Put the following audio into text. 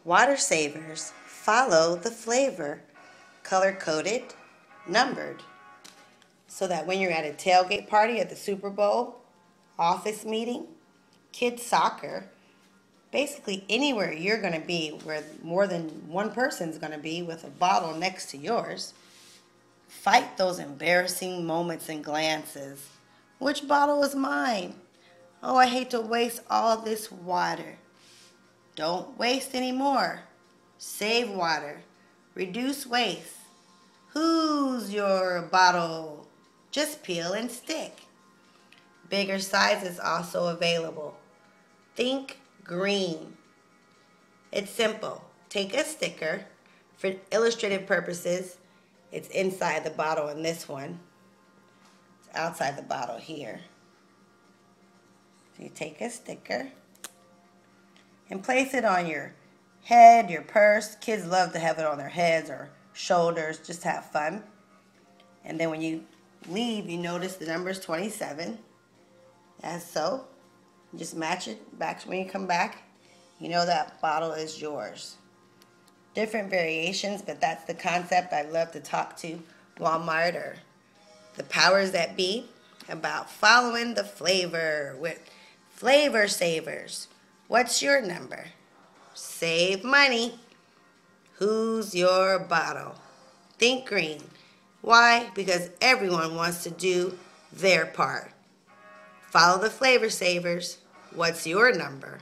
Water savers follow the flavor, color-coded, numbered, so that when you're at a tailgate party at the Super Bowl, office meeting, kids soccer, basically anywhere you're going to be where more than one person's going to be with a bottle next to yours, fight those embarrassing moments and glances. Which bottle is mine? Oh, I hate to waste all this water. Don't waste any more. Save water. Reduce waste. Who's your bottle? Just peel and stick. Bigger sizes also available. Think green. It's simple. Take a sticker. For illustrative purposes, it's inside the bottle in this one. It's outside the bottle here. So you take a sticker and place it on your head, your purse. Kids love to have it on their heads or shoulders, just to have fun. And then when you leave, you notice the number is 27. As so. Just match it back when you come back. You know that bottle is yours. Different variations, but that's the concept. I'd love to talk to Walmart or the powers that be about following the flavor with Flavor Savers. What's your number? Save money. Who's your bottle? Think green. Why? Because everyone wants to do their part. Follow the Flavor Savers. What's your number?